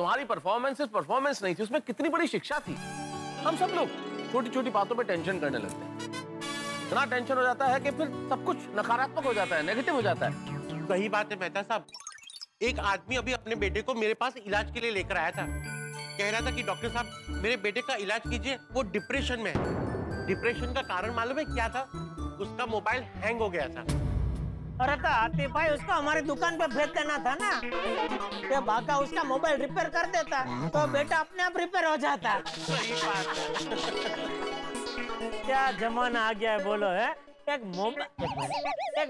तुम्हारी परफॉर्मेंस नहीं थी, उसमें कितनी बड़ी शिक्षा थी। हम सब लोग छोटी छोटी बातों पे टेंशन करने लगते हैं। इतना टेंशन हो जाता है कि फिर सब कुछ नकारात्मक हो जाता है, नेगेटिव हो जाता है। सही बात है मेहता साहब। एक आदमी अभी अपने बेटे को मेरे पास इलाज के लिए लेकर आया था। कह रहा था कि डॉक्टर साहब मेरे बेटे का इलाज कीजिए, वो डिप्रेशन में है। डिप्रेशन का कारण मालूम है क्या था? उसका मोबाइल हैंग हो गया था। अरे तो आतिफ भाई उसको हमारी दुकान पे भेज देना था ना, ये बाका उसका मोबाइल रिपेयर कर देता तो बेटा अपने आप रिपेयर हो जाता। सही बात है। क्या जमाना आ गया है बोलो है। एक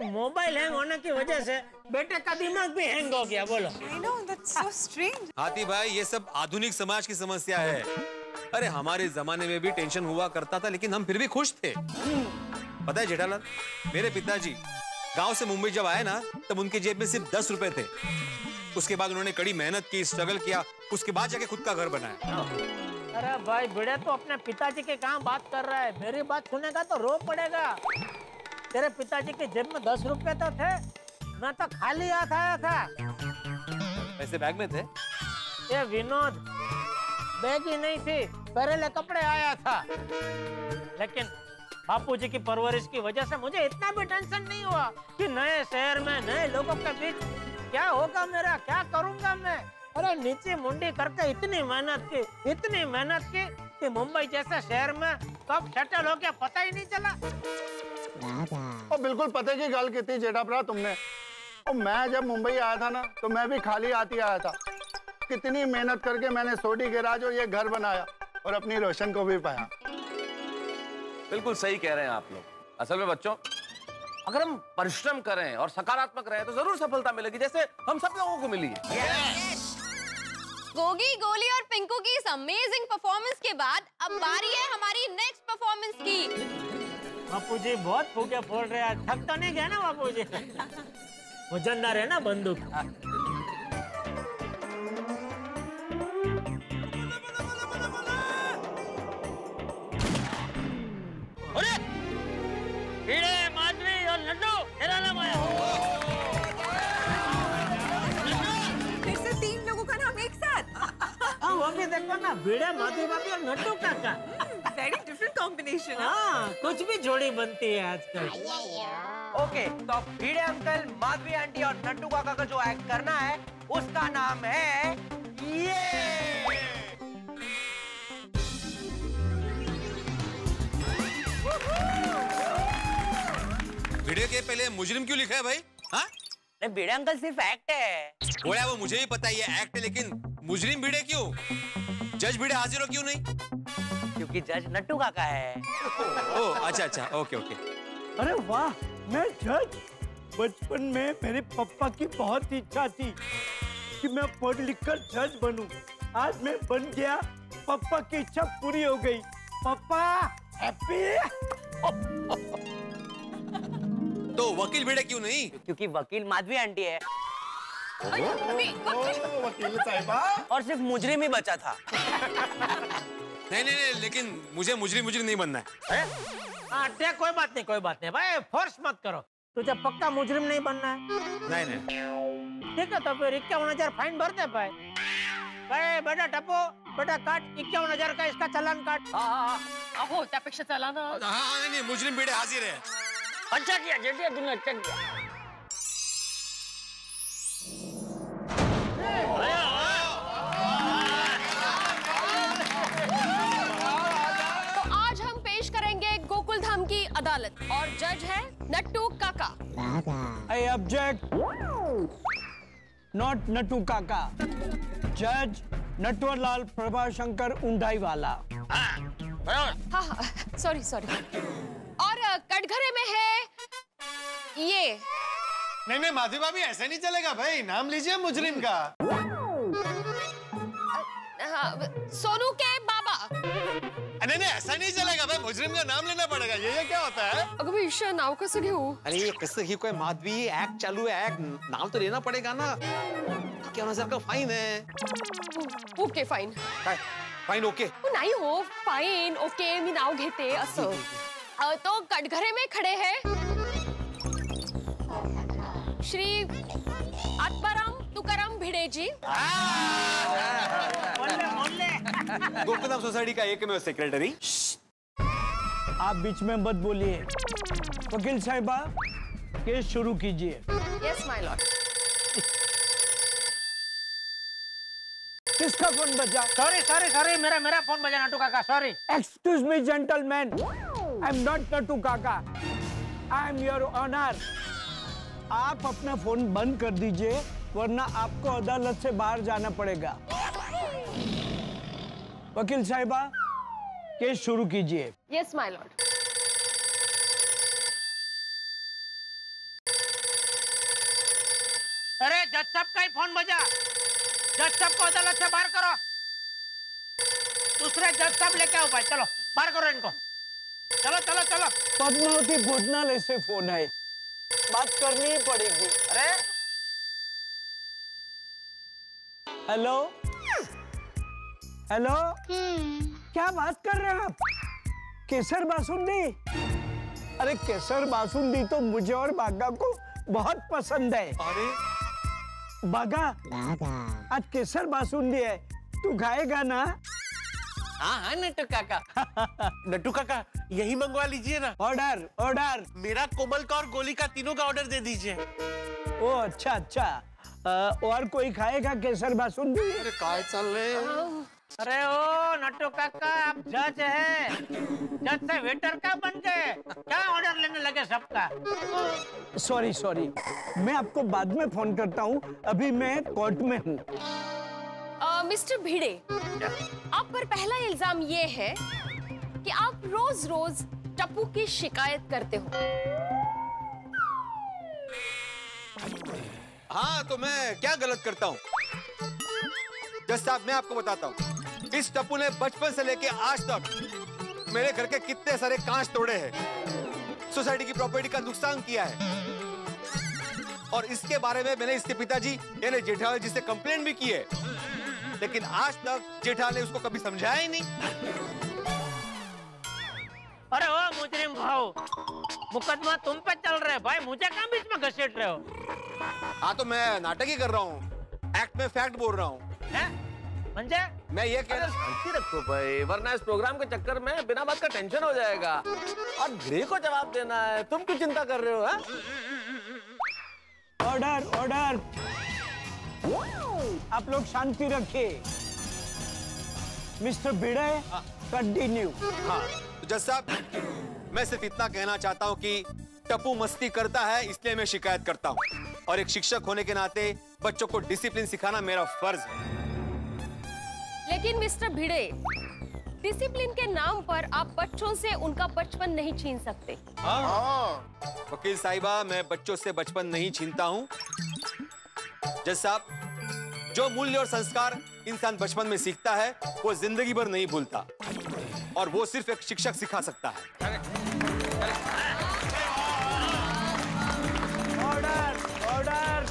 मोबाइल हैंग होने की वजह से बेटे का दिमाग भी हैंग हो गया बोलो। I know, that's so strange. हाथी भाई ये सब आधुनिक समाज की समस्या है। अरे हमारे जमाने में भी टेंशन हुआ करता था, लेकिन हम फिर भी खुश थे। पता है जेठालाल, मेरे पिताजी गांव से मुंबई जब आए ना, तब उनकी जेब में सिर्फ 10 रुपए थे। उसके बाद उन्होंने कड़ी मेहनत की, स्ट्रगल किया, उसके बाद जाके खुद का घर बनाया। अरे भाई बेड़े तो अपने पिताजी के कहाँ बात कर रहा है, मेरी बात सुनेगा तो रो पड़ेगा। तेरे पिताजी के जेब में 10 रुपए तो थे, मैं तो खाली हाथ आया था। पैसे बैग में थे? ये विनोद, बैग ही नहीं थी, पहले कपड़े आया था। लेकिन बापूजी की परवरिश की वजह से मुझे इतना भी टेंशन नहीं हुआ कि नए शहर में नए लोगों के बीच क्या होगा मेरा, क्या करूंगा मैं। अरे नीचे मुंडी करके इतनी मेहनत की कि मुंबई जैसे शहर में कब सेटल हो गया पता ही नहीं चला। और बिल्कुल पते की गल की थी जेठा भरा तुमने। और मैं जब मुंबई आया था ना, तो मैं भी खाली हाथ ही आया था। कितनी मेहनत करके मैंने सोडी गैराज और ये घर बनाया और अपनी रोशन को भी पाया। बिल्कुल सही कह रहे हैं आप लोग। असल में बच्चों, अगर हम परिश्रम करें और सकारात्मक रहें तो जरूर सफलता मिलेगी, जैसे हम सब लोगों को मिली है। गोगी, गोली और पिंकू की इस अमेजिंग परफॉर्मेंस के बाद अब बारी है हमारी नेक्स्ट परफॉर्मेंस की। बापूजी बहुत फूके फोड़ रहे हैं, थक तो नहीं गए ना बापूजी? वजनदार है ना बंदूक। अरे हीरे, माधवी और लड्डू, तेरा नाम आया। फिर से 3 लोगों का नाम एक साथ। हाँ वो भी देखो ना, भिड़े, माधवी भाभी और लड्डू काका। Very different combination. हाँ कुछ भी जोड़ी बनती है आजकल। ओके, तो अब भिड़े अंकल, माधवी आंटी और नट्टू काका का जो एक्ट करना है उसका नाम है ये। वीडियो के पहले मुजरिम क्यों लिखा है भाई? हाँ? नहीं, भिड़े अंकल सिर्फ एक्ट है। बोला वो मुझे भी पता है ये एक्ट है, लेकिन मुजरिम भिड़े क्यों? जज भिड़े हाजिर हो क्यों नहीं? क्योंकि जज नट्टू काका है। ओह अच्छा, ओके। अरे वाह, मैं जज। बचपन में मेरे पापा की बहुत इच्छा थी कि मैं पढ़ लिख कर जज बनूं। आज मैं बन गया, पापा की इच्छा पूरी हो गई। पापा हैप्पी। तो वकील भिड़े क्यों नहीं? क्योंकि वकील माधवी आंटी है। वकील साहिबा। और सिर्फ मुजरिम ही बचा था। नहीं, लेकिन मुझे मुजरिम नहीं बनना है। हाँ कोई बात नहीं भाई, फोर्स मत करो। तुझे पक्का मुजरिम नहीं बनना है? नहीं। ठीक है, तो फिर 51,000 फाइन भरते भाई। बेटा टप्पू, बेटा काट 51,000 का इसका चालान काट। अहो त्यापेक्षा चला ना। हाँ, नहीं, मुजरिम भिड़े हाजिर है। अच्छा किया जेठिया, तूने अच्छा किया। तो आज हम पेश करेंगे गोकुल धाम की अदालत और जज है नट्टू काका। I object. Not नट्टू काका। जज नटवरलाल प्रभाशंकर उंडाई वाला। हाँ, सॉरी। और कटघरे में है ये। नहीं, माधवी भाभी ऐसा नहीं चलेगा भाई, नाम लीजिए मुजरिम का। हाँ, सोनू के बाबा। नहीं, ऐसा नहीं चलेगा भाई, मुजरिम का नाम लेना पड़ेगा। ये क्या होता है? अगं बाई, ईशा नाव कसं घेऊ? अरे ये कसं ही कोई माधवी एक्ट चालू है, एक्ट नाम तो लेना पड़ेगा ना। 51,000 का फाइन है। Okay fine. Fine okay? नाही हो, फाइन ओके, मी नाव घेते असं। तो कटघरे में खड़े हैं श्री आत्माराम तुकाराम भिड़े जी। गोकुलधाम सोसाइटी का एकमेव सेक्रेटरी। आप बीच में मत बोलिए। वकील साहिबा, केस शुरू कीजिए। Yes my Lord. किसका फोन बजा? सॉरी, मेरा फोन बजा नट्टू काका, sorry. Excuse me gentleman, I am not Nattu काका, आई एम योर ऑनर। आप अपना फोन बंद कर दीजिए, वरना आपको अदालत से बाहर जाना पड़ेगा। वकील साहिबा, केस शुरू कीजिए। Yes my Lord. अरे जज साहब का ही फोन बजा। जज साहब को अदालत से बाहर करो। दूसरे जज साहब लेके आओ भाई, चलो बाहर करो इनको। चलो। पद्मावती भोजनालय से फोन है, बात करनी ही पड़ेगी। अरे हेलो, क्या बात कर रहे हैं आप? केसर बासुंदी? अरे केसर बासुंदी तो मुझे और बागा को बहुत पसंद है। अरे बागा, आज केसर बासुंदी है, तू खाएगा ना? हाँ नट्टू काका। नट्टू काका, यही मंगवा लीजिए ना। ऑर्डर। मेरा कोमल का और गोली का तीनों का ऑर्डर दे दीजिए। ओ अच्छा। और कोई खाएगा केसर बासुंदी? अरे काय चल रहे? अरे ओ नट्टू काका, आप जज है, जज से वेटर का बन गए, क्या ऑर्डर लेने लगे सबका? सॉरी, मैं आपको बाद में फोन करता हूँ, अभी मैं कोर्ट में हूँ। मिस्टर भिड़े, आप पर पहला इल्जाम ये है कि आप रोज टप्पू की शिकायत करते हो। हाँ, तो मैं क्या गलत करता हूँ? जज साहब, मैं आपको बताता हूँ, इस टप्पू ने बचपन से लेके आज तक मेरे घर के कितने सारे कांच तोड़े हैं, सोसाइटी की प्रॉपर्टी का नुकसान किया है, और इसके बारे में मैंने इसके पिताजी यानी जेठालाल जी से कंप्लेंट भी की है, लेकिन आज तक जेठालाल ने उसको कभी समझाया ही नहीं। अरे ओ मुजरिम भाऊ, मुकदमा तुम पे चल रहा है भाई, मुझे कहाँ बीच में घसीट रहे हो? हाँ, तो मैं नाटक ही कर रहा हूँ, एक्ट में फैक्ट बोल रहा हूँ। मंजे, मैं ये कह रहा हूँ, शांति रखो भाई, वरना इस प्रोग्राम के चक्कर में बिना बात का टेंशन हो जाएगा, और भिड़े को जवाब देना है। तुम क्यों चिंता कर रहे हो? ऑर्डर। आप लोग शांति रखिए। मिस्टर भिड़े, कंटिन्यू। हाँ, तो जज साहब, मैं सिर्फ इतना कहना चाहता हूँ कि टप्पू मस्ती करता है, इसलिए मैं शिकायत करता हूँ, और एक शिक्षक होने के नाते बच्चों को डिसिप्लिन सिखाना मेरा फर्ज है। लेकिन मिस्टर भिड़े, डिसिप्लिन के नाम पर आप बच्चों से उनका बचपन नहीं छीन सकते। वकील साहिबा, मैं बच्चों से बचपन नहीं छीनता हूँ। जज साहब, जो मूल्य और संस्कार इंसान बचपन में सीखता है, वो जिंदगी भर नहीं भूलता, और वो सिर्फ एक शिक्षक सिखा सकता है। ऑर्डर।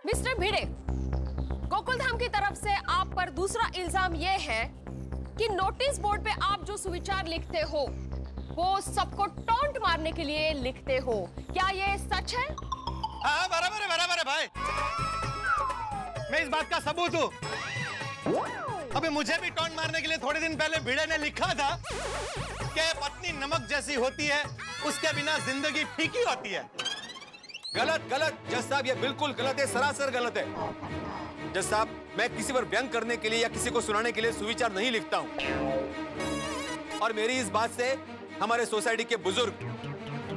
मिस्टर भिड़े, गोकुलधाम की तरफ से आप पर दूसरा इल्जाम ये है कि नोटिस बोर्ड पे आप जो सुविचार लिखते हो, वो सबको टॉन्ट मारने के लिए लिखते हो। क्या ये सच है? हाँ, बराबर है भाई, मैं इस बात का सबूत हूँ। अबे मुझे भी टॉन्ट मारने के लिए थोड़े दिन पहले भिड़े ने लिखा था कि पत्नी नमक जैसी होती है, उसके बिना जिंदगी फीकी होती है। गलत जज साहब, ये बिल्कुल गलत है, सरासर गलत है। जज साहब, मैं किसी पर व्यंग करने के लिए या किसी को सुनाने के लिए सुविचार नहीं लिखता हूँ, और मेरी इस बात से हमारे सोसाइटी के बुजुर्ग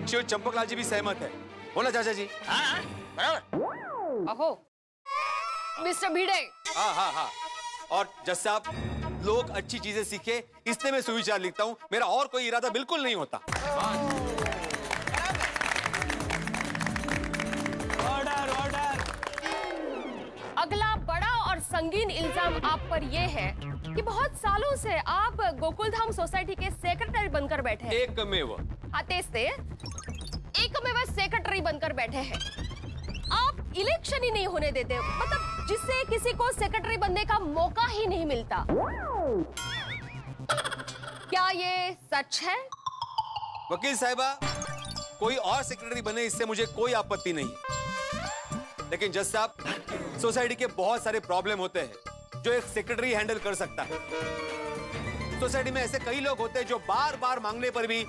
शिव चंपकलाल जी भी सहमत है। बोला चाचा जी? हाँ, बराबर। अहो मिस्टर भिड़े। हाँ। और जज साहब, लोग अच्छी चीजें सीखे, इसलिए मैं सुविचार लिखता हूँ, मेरा और कोई इरादा बिल्कुल नहीं होता। ऑर्डर। अगला बड़ा और संगीन इल्जाम आप पर यह है कि बहुत सालों से आप गोकुलधाम सोसाइटी के सेक्रेटरी बनकर बैठे हैं। एकमेव सेक्रेटरी बनकर बैठे हैं। आप इलेक्शन ही नहीं होने देते, मतलब जिससे किसी को सेक्रेटरी बनने का मौका ही नहीं मिलता। क्या ये सच है? वकील साहिबा, कोई और सेक्रेटरी बने, इससे मुझे कोई आपत्ति नहीं, लेकिन जज साहब, सोसाइटी के बहुत सारे प्रॉब्लम होते हैं जो एक सेक्रेटरी हैंडल कर सकता है। सोसाइटी में ऐसे कई लोग होते हैं जो बार बार मांगने पर भी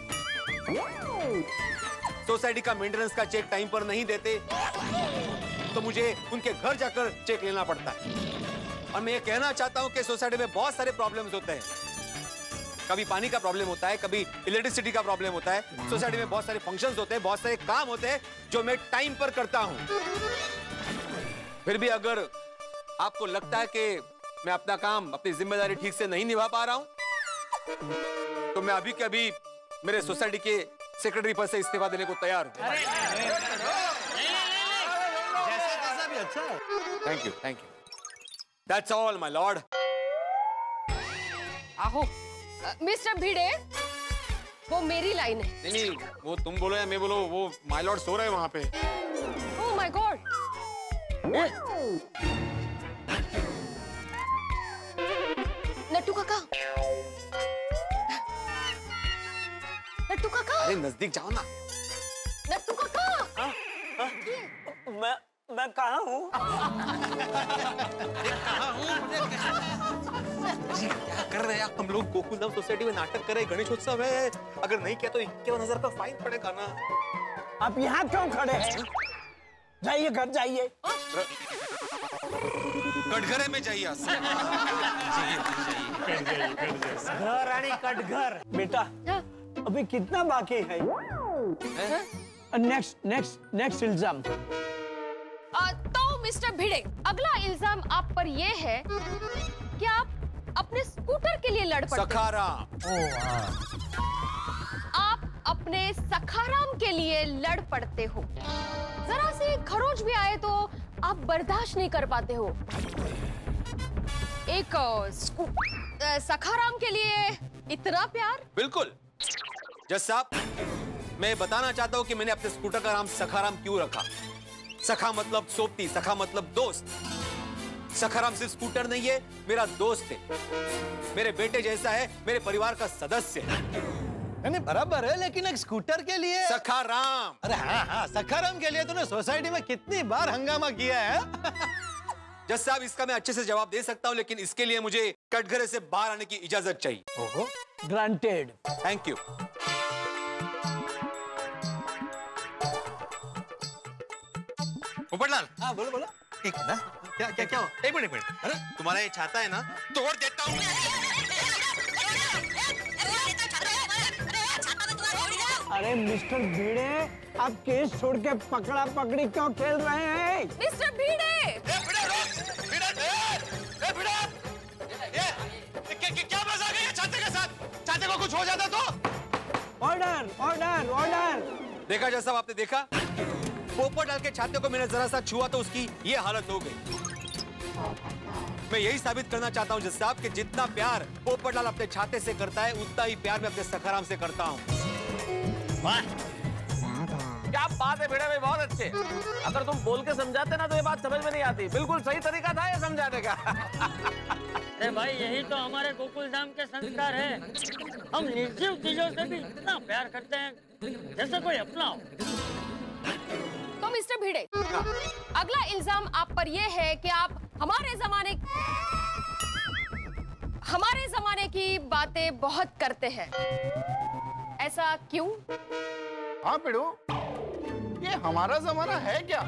सोसाइटी का मेंटेनेंस का चेक टाइम पर नहीं देते, तो मुझे उनके घर जाकर चेक लेना पड़ता है। और मैं ये कहना चाहता हूं कि सोसाइटी में बहुत सारे प्रॉब्लम्स होते हैं। कभी पानी का प्रॉब्लम होता है, कभी इलेक्ट्रिसिटी का प्रॉब्लम होता है। सोसाइटी में बहुत सारे फंक्शंस होते हैं, बहुत सारे काम होते हैं जो मैं टाइम पर करता हूं। फिर भी अगर आपको लगता है कि मैं अपना काम, अपनी जिम्मेदारी ठीक से नहीं निभा पा रहा हूं, तो मैं अभी के अभी मेरे सोसाइटी के सेक्रेटरी पद से इस्तीफा देने को तैयार हूं। जैसा भी अच्छा है। Thank you, thank you. That's all my Lord. आहो मिस्टर भिड़े, वो मेरी लाइन है। नहीं, वो तुम बोलो या मैं बोलो, वो माय लॉर्ड सो रहे हैं वहां पे। Oh my God. नट्टू काका, नट्टू काका, अरे नजदीक जाओ ना। नट्टू काका। मैं कहाँ हूँ? क्या कर रहे हैं हम लोग? गोकुलधाम सोसाइटी में नाटक कर रहे हैं, गणेशोत्सव है। अगर नहीं किया तो 51,000 का फाइन पड़ेगा ना। आप यहाँ क्यों खड़े हैं? जाइए घर जाइए। कटघरे में जाइए। घर आनी कटघर। बेटा, अभी कितना बाकी है? नेक्स्ट इल्जाम। तो मिस्टर भिड़े, अगला इल्जाम आप पर यह है कि आप अपने स्कूटर के लिए लड़ पड़ते। सखाराम। आप अपने सखाराम के लिए लड़ पड़ते हो। जरा सी खरोच भी आए तो आप बर्दाश्त नहीं कर पाते हो। एक सखाराम के लिए इतना प्यार? बिल्कुल जज साहब, मैं बताना चाहता हूं कि मैंने अपने स्कूटर का नाम सखाराम क्यों रखा। सखा मतलब सोबती, सखा मतलब दोस्त। सखाराम सिर्फ स्कूटर नहीं है, मेरा दोस्त है, मेरे बेटे जैसा है, मेरे परिवार का सदस्य है। नहीं बराबर है, लेकिन एक स्कूटर के लिए सखाराम। अरे हाँ, सखाराम के लिए तूने सोसाइटी में कितनी बार हंगामा किया है। जज साहब, इसका मैं अच्छे से जवाब दे सकता हूं, लेकिन इसके लिए मुझे कटघरे से बाहर आने की इजाजत चाहिए। ओहो, ग्रांटेड। Thank you. पोपटलाल। हाँ बोलो बोलो। ठीक है ना? क्या क्या क्या? एक मिनट। अरे तुम्हारा ये छाता है ना, तोड़ देता हूँ। अरे मिस्टर भिड़े, आप केस छोड़ के पकड़ा पकड़ी क्यों खेल रहे हैं? मिस्टर भिड़े, क्या मजा आ गया छाते के साथ? छाते को कुछ हो जाता तो? Order order order. देखा जैसा आपने देखा, पोपटलाल के छाते को मैंने जरा सा छुआ तो उसकी ये हालत हो गई। मैं यही साबित करना चाहता हूं जज साहब कि जितना प्यार पोपटलाल अपने छाते से करता है, उतना ही प्यार मैं अपने सखाराम से करता हूं। क्या बात है भिड़े भाई, बहुत अच्छे। अगर तुम बोल के समझाते ना तो ये बात समझ में नहीं आती। बिल्कुल सही तरीका था ये समझाने का। अरे भाई, यही तो हमारे गोकुलधाम के संस्कार है। हम निर्जीव चीजों से भी इतना प्यार करते हैं जैसे कोई अपना हो। तो मिस्टर भिड़े, अगला इल्जाम आप पर यह है कि आप हमारे जमाने की बातें बहुत करते हैं। ऐसा क्यों? हाँ पिड़ू, ये हमारा जमाना है क्या?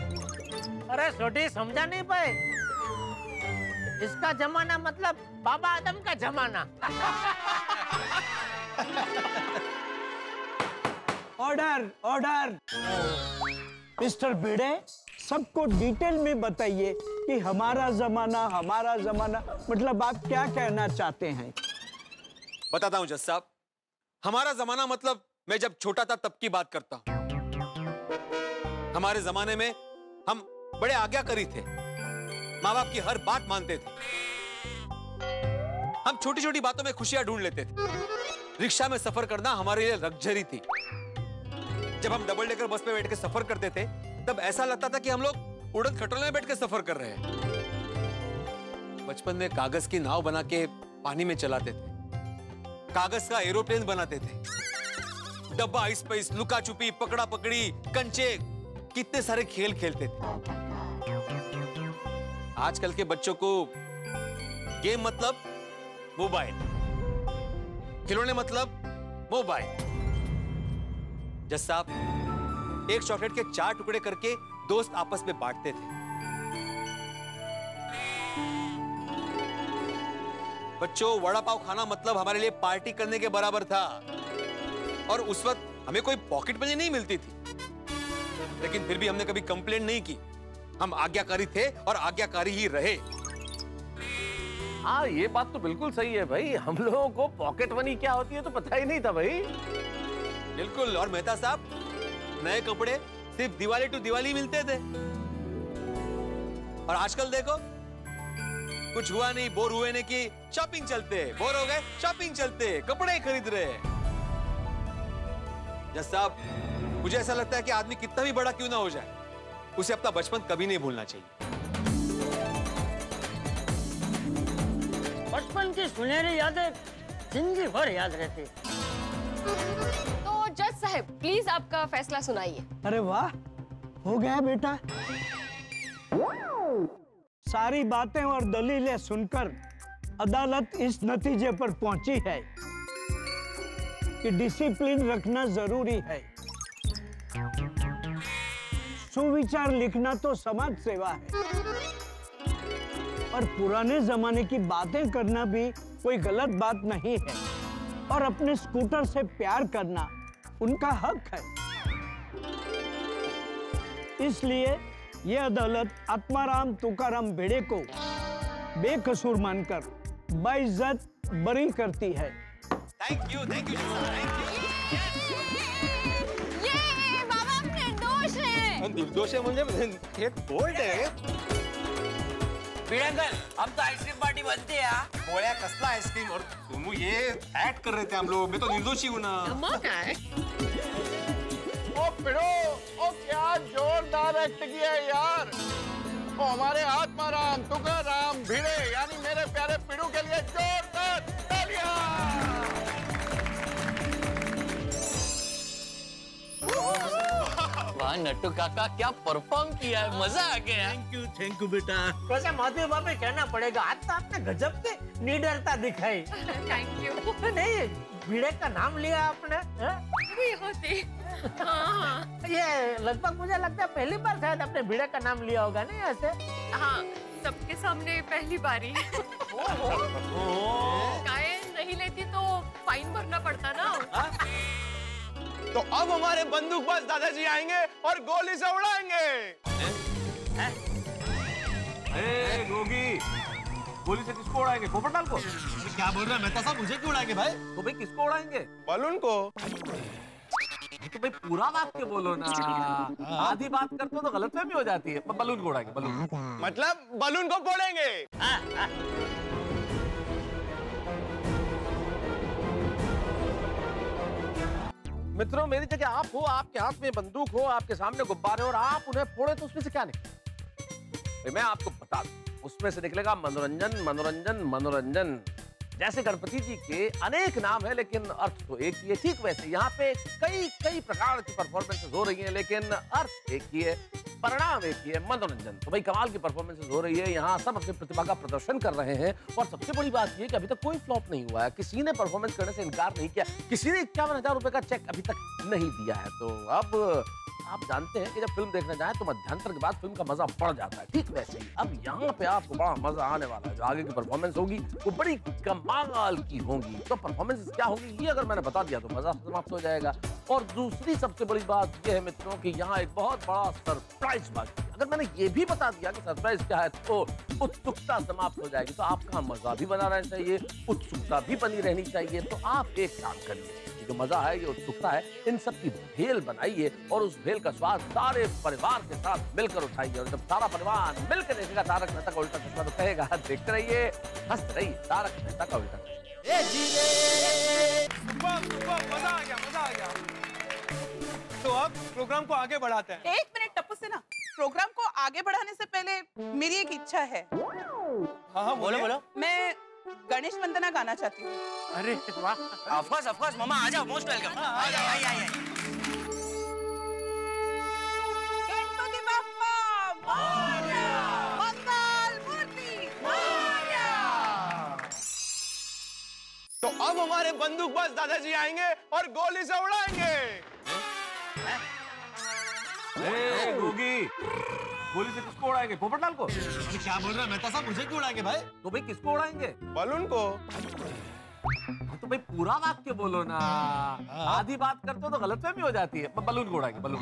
अरे छोटी, समझा नहीं पाए? इसका जमाना मतलब बाबा आदम का जमाना। Order order. मिस्टर भिड़े, सबको डिटेल में बताइए कि हमारा जमाना मतलब आप क्या कहना चाहते हैं? बताता हूं जज साहब, हमारा जमाना मतलब मैं जब छोटा था तब की बात करता हूं। हमारे जमाने में हम बड़े आज्ञाकारी थे, माँ बाप की हर बात मानते थे। हम छोटी छोटी बातों में खुशियां ढूंढ लेते थे। रिक्शा में सफर करना हमारे लिए लग्जरी थी। जब हम डबल डेकर बस में बैठ के सफर करते थे, तब ऐसा लगता था कि हम लोग उड़द खटोले में बैठ के सफर कर रहे हैं। बचपन में कागज की नाव बना के पानी में चलाते थे, कागज का एरोप्लेन बनाते थे, डब्बा आइस पाइस, लुका छुपी, पकड़ा पकड़ी, कंचे, कितने सारे खेल खेलते थे। आजकल के बच्चों को गेम मतलब मोबाइल, खिलौने मतलब मोबाइल। जज साहब, एक चॉकलेट के 4 टुकड़े करके दोस्त आपस में बांटते थे। बच्चों, वड़ा पाव खाना मतलब हमारे लिए पार्टी करने के बराबर था। और उस वक्त हमें कोई पॉकेट मनी नहीं मिलती थी, लेकिन फिर भी हमने कभी कंप्लेंट नहीं की। हम आज्ञाकारी थे और आज्ञाकारी ही रहे। हाँ, ये बात तो बिल्कुल सही है भाई। हम लोगों को पॉकेट मनी क्या होती है तो पता ही नहीं था भाई। बिल्कुल। और मेहता साहब, नए कपड़े सिर्फ दिवाली टू दिवाली मिलते थे। और आजकल देखो, कुछ हुआ नहीं, बोर हुए नहीं कि शॉपिंग चलते, बोर हो गए शॉपिंग चलते, कपड़े खरीद रहे। जज साहब, मुझे ऐसा लगता है कि आदमी कितना भी बड़ा क्यों ना हो जाए, उसे अपना बचपन कभी नहीं भूलना चाहिए। बचपन की सुनहरी यादें जिंदगी भर याद रहती। तो जज साहब, प्लीज आपका फैसला सुनाइए। अरे वाह, हो गया बेटा। सारी बातें और दलीलें सुनकर अदालत इस नतीजे पर पहुंची है कि डिसिप्लिन रखना जरूरी है। सुविचार लिखना तो समाज सेवा है, और पुराने जमाने की बातें करना भी कोई गलत बात नहीं है। और अपने स्कूटर से प्यार करना उनका हक है। इसलिए ये अदालत आत्माराम तुकाराम भिड़े को बेकसूर मानकर बाइज्जत बरी करती है। Thank you, thank you. ये बाबा निर्दोष है। निर्दोष है म्हणजे हे बोल्ड आहे। भिड़े अंकल, अब तो आइसक्रीम पार्टी बनती है। बोळ्या, कसला आइसक्रीम? और तुम ये ऐड कर रहे थे हम लोग। मैं तो निर्दोषी हूं ना। ओ पिड़ो, ओ क्या जोरदार एक्ट किया है यार। ओ हमारे आत्माराम तुकाराम भिड़े यानी मेरे प्यारे पिड़ू के लिए जोरदार तालियां। वाह नट्टू काका, क्या परफॉर्म किया है, मजा आ गया। थैंक यू बेटा। वैसे माधवी बाबा कहना पड़ेगा, आज तो आपने गजब की निडरता दिखाई। Thank you. नहीं, भिड़े का नाम लिया आपने। भी होती। हाँ। ये लगभग मुझे लगता है पहली बार शायद आपने भिड़े का नाम लिया होगा, नहीं ऐसे? हाँ, सबके सामने पहली बारी। गाय नहीं लेती तो फाइन भरना पड़ता ना। तो अब हमारे बंदूकबाज दादाजी आएंगे और गोली से उड़ाएंगे। अरे गोगी, गोली से किसको उड़ाएंगे? पोपटलाल को? क्या बोल रहा है मेहता साहब? मुझे क्यों उड़ाएंगे भाई? तो भाई किसको उड़ाएंगे? बलून को। तो भाई पूरा बात के बोलो ना। आधी बात करते हो तो गलतफहमी हो जाती है। बलून को उड़ाएंगे, बलून। मतलब बलून को फोड़ेंगे। मित्रों, मेरी जगह आप हो, आपके हाथ में बंदूक हो, आपके सामने गुब्बारे और आप उन्हें फोड़े तो उसमें से क्या निकले? मैं आपको बता दूं, उसमें से निकलेगा मनोरंजन, मनोरंजन, मनोरंजन। जैसे गणपति जी के अनेक नाम है, लेकिन अर्थ तो एक ही है। ठीक वैसे यहाँ पे कई प्रकार की परफॉर्मेंसेस हो रही हैं, लेकिन अर्थ एक ही है, परिणाम एक ही है, मनोरंजन। तो भाई कमाल की परफॉर्मेंसेस हो रही है, यहाँ सब अपनी प्रतिभा का प्रदर्शन कर रहे हैं। और सबसे बड़ी बात ये कि अभी तक कोई फ्लॉप नहीं हुआ है, किसी ने परफॉर्मेंस करने से इनकार नहीं किया, किसी ने 51,000 रुपए का चेक अभी तक नहीं दिया है। तो अब आप जानते हैं कि जब फिल्म देखने जाएं तो मध्यांतर के बाद फिल्म का मजा बढ़ जाता है। ठीक वैसे ही अब यहाँ पे आपको बड़ा मजा आने वाला है। जो आगे की परफॉर्मेंस होगी वो बड़ी कमाल की होगी। तो परफॉर्मेंस क्या होगी ये अगर मैंने बता दिया तो मजा समाप्त हो जाएगा। और दूसरी सबसे बड़ी बात यह है मित्रों कि यहाँ एक बहुत बड़ा सरप्राइज बाकी है। अगर मैंने ये भी बता दिया कि सरप्राइज क्या है तो उत्सुकता समाप्त हो जाएगी। तो आपका मजा भी बना रहना चाहिए, उत्सुकता भी बनी रहनी चाहिए। तो आप एक काम करिए, जो मजा है, ये उत्सुकता है, इन सब की भेल बनाइए और उस भेल का स्वाद सारे परिवार के साथ मिलकर उठाइए। और जब सारा परिवार मिलकर देखेगा तारक मेहता का उल्टा चश्मा तो कहेगा देखते रहिए, हंसते रहिए, तारक मेहता का उल्टा चश्मा। मजा आ गया, मजा आ गया। तो अब प्रोग्राम को आगे बढ़ाते हैं। एक मिनट टप्पू सेना, प्रोग्राम को आगे बढ़ाने से पहले मेरी एक इच्छा है। हाँ बोलो बोलो। मैं गणेश वंदना गाना चाहती हूँ। अरे वाह, ऑफ कोर्स मामा, आ जाओ, मोस्ट वेलकम। आ जाओ, आई। गणपति बप्पा मोरया, मंगल हमारे बंदूकबाज दादाजी आएंगे और गोली से उड़ाएंगे। गोगी, गोली से किसको उड़ाएंगे? पोपटलाल को? क्या बोल रहा है मेहता साहब, मुझे क्यों उड़ाएंगे भाई? तो भाई किसको उड़ाएंगे? बलून को। तो भाई पूरा वाक्य बोलो ना, आधी बात करते हो तो गलतफहमी हो जाती है। बलून को उड़ाएंगे, बलून।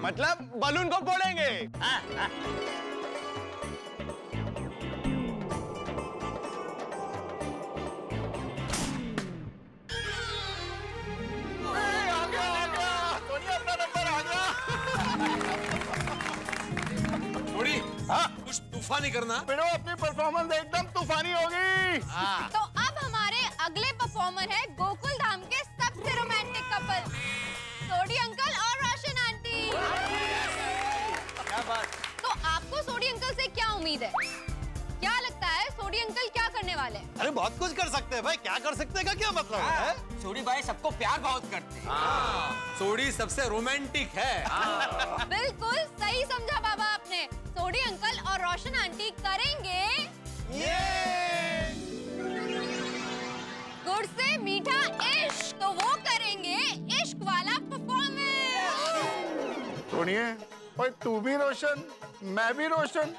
मतलब बलून को फोड़ेंगे। थोड़ी कुछ तूफानी करना। फिर अपनी परफॉर्मेंस एकदम तूफानी होगी। तो अब हमारे अगले परफॉर्मर है गोकुल धाम के सबसे रोमांटिक कपल, सोडी अंकल और रोशन आंटी। क्या बात। तो आपको सोडी अंकल से क्या उम्मीद है? क्या लगता है सोडी अंकल क्या करने वाले हैं? अरे बहुत कुछ कर सकते हैं भाई, क्या कर सकते हैं का क्या मतलब है? सोडी भाई सबको प्यार बहुत करते हैं। सोडी सबसे रोमांटिक है। बिल्कुल सही समझा बाबा आपने। सोडी अंकल और रोशन आंटी करेंगे गुड़ से मीठा इश्क। तो वो करेंगे इश्क वाला परफॉर्मेंस। सुनिए, ओए तू भी रोशन, मैं भी रोशन।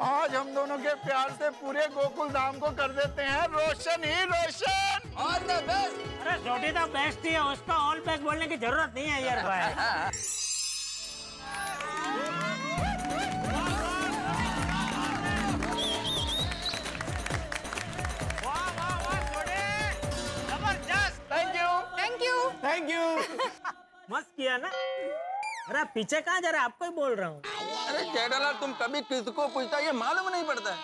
आज हम दोनों के प्यार से पूरे गोकुल धाम को कर देते हैं रोशन ही रोशन। All the best. अरे छोटी तो बेस्ट ही है, उसका ऑल बेस्ट बोलने की जरूरत नहीं है यार भाई। Thank you. मस्त किया ना। अरे पीछे कहाँ जा रहा है? आपको ही बोल रहा हूँ। अरे जेठालाल, तुम कभी किसको पूछता ये मालूम नहीं पड़ता है।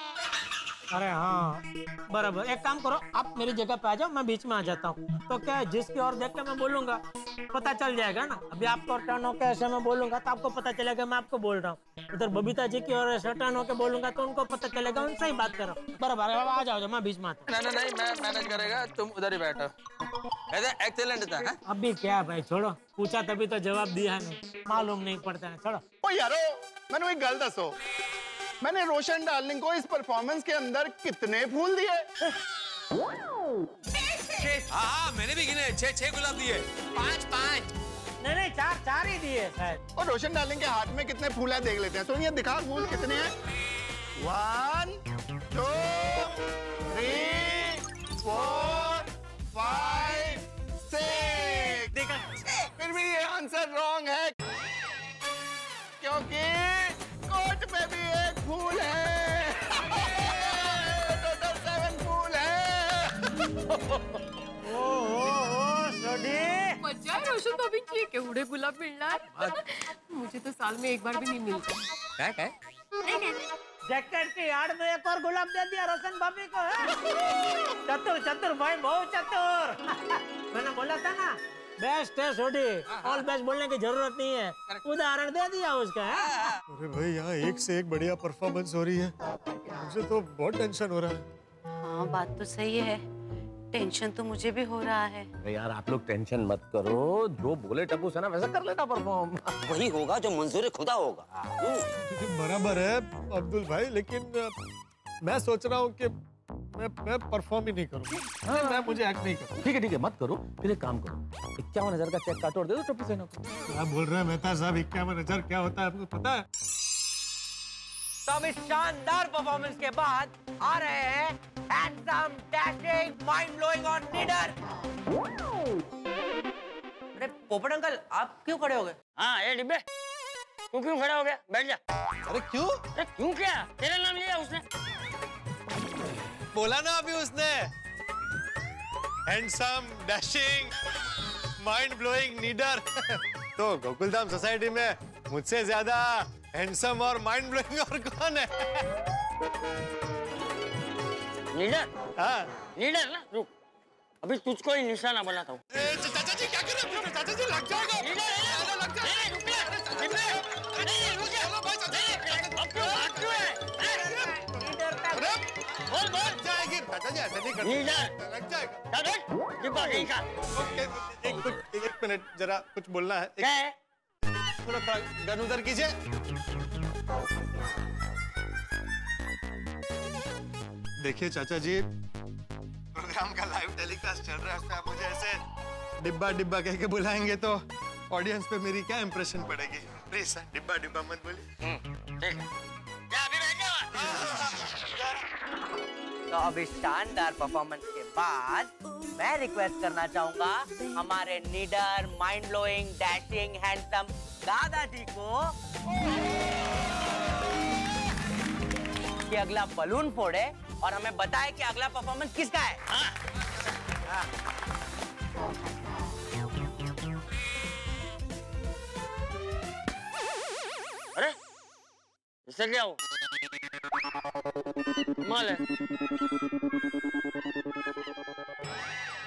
अरे हाँ बराबर। एक काम करो, आप मेरी जगह पे आ जाओ, मैं बीच में आ जाता हूँ। तो क्या है, जिसकी ओर देख के मैं बोलूंगा पता चल जाएगा ना। अभी आपको टर्न होकर ऐसे मैं बोलूंगा तो आपको पता चलेगा मैं आपको बोल रहा हूँ। उधर बबीता जी की ओर ऐसे टर्न होकर बोलूंगा तो उनको पता चलेगा, उनसे ही बात करो। बराबर, आ जाओ, मैं बीच में आता हूँ। नहीं, मैं मैनेज करेगा, तुम उधर ही बैठो। एक्सीलेंट था। हाँ? अभी क्या भाई, छोड़ो। पूछा तभी तो जवाब दिया नहीं, मालूम नहीं पड़ता है, छोड़ो। ओ यारो, मैंने एक गल दसो, मैंने रोशन डार्लिंग को इस परफॉर्मेंस के अंदर कितने फूल दिए? हाँ, मैंने भी गिने, 6 गुलाब दिए। 5 नहीं, 4 ही दिए शायद। और रोशन डार्लिंग के हाथ में कितने फूल है देख लेते हैं। सोनिया दिखा फूल कितने हैं। 1 2 3 4 5 6। देखा, फिर भी ये आंसर रॉन्ग है क्योंकि कोट में भी एक फूल है। टोटल 7 फूल है। मजा है रोशन भाभी की, केवढे गुलाब मिळणार? मुझे तो साल में एक बार भी नहीं मिलता। क्या? जैकेट की आड़ में एक और गुलाब दे दिया रोशन भाभी को। चतुर भाई, बहुत चतुर। मैंने बोला था ना, बेस्ट है सोडी, ऑल बेस्ट बोलने की जरूरत नहीं है। उदाहरण दे दिया उसका। अरे भाई, यहाँ एक से एक बढ़िया परफॉर्मेंस हो रही है, मुझे तो बहुत टेंशन हो रहा है। हाँ बात तो सही है, टेंशन तो मुझे भी हो रहा है। अरे यार आप लोग टेंशन मत करो, जो बोले टप्पू से ना वैसा कर लेना परफॉर्म। वही होगा जो मंजूर खुदा होगा। बराबर है अब्दुल भाई, लेकिन मैं सोच रहा हूँ कि मैं परफॉर्म ही नहीं करूँगा। मुझे एक्ट नहीं करूँ। ठीक है मत करो। फिर एक काम करो, 51,000 का चेक काटो और दे दो टप्पू सेना को। क्या बोल रहे हैं मेहता साहब, 51,000 क्या होता है आपको पता है? तो अब इस शानदार परफॉर्मेंस के बाद आ रहे हैं हैंडसम, डैशिंग, माइंड ब्लोइंग और नीडर। अरे पोपट अंकल, आप क्यों खड़े हो गए? हाँ ये डिब्बे, तू क्यों खड़ा हो गया? बैठ जा। अरे क्यों? अरे क्यों क्या? तेरा नाम लिया उसने। बोला ना अभी उसने, हैंडसम, डैशिंग, माइंड ब्लोइंग, नीडर। तो गोकुलधाम सोसाइटी में मुझसे ज्यादा हैंडसम और माइंड ब्लोइंग और कौन है? लीडर? हाँ, लीडर ना, रुक, अभी तुझको ही निशाना बनाता हूँ। चाचा जी क्या कर रहे हैं? चाचा जी लग जाएगा। एक मिनट, जरा कुछ बोलना है। क्या है? थोड़ा गन उधर कीजिए। देखिए चाचा जी, प्रोग्राम का लाइव टेलीकास्ट चल रहा है, उसमें आप मुझे ऐसे डिब्बा डिब्बा कह के बुलाएंगे तो ऑडियंस पे मेरी क्या इंप्रेशन पड़ेगी? प्लीज सर, डिब्बा डिब्बा मत बोलिए। ठीक है। तो अभी शानदार परफॉर्मेंस के बाद मैं रिक्वेस्ट करना चाहूंगा हमारे नीडर, माइंड ब्लोइंग, डैशिंग, हैंडसम दादाजी को कि अगला बलून फोड़े और हमें बताए कि अगला परफॉर्मेंस किसका है। अरे इससे क्या हो? माल है।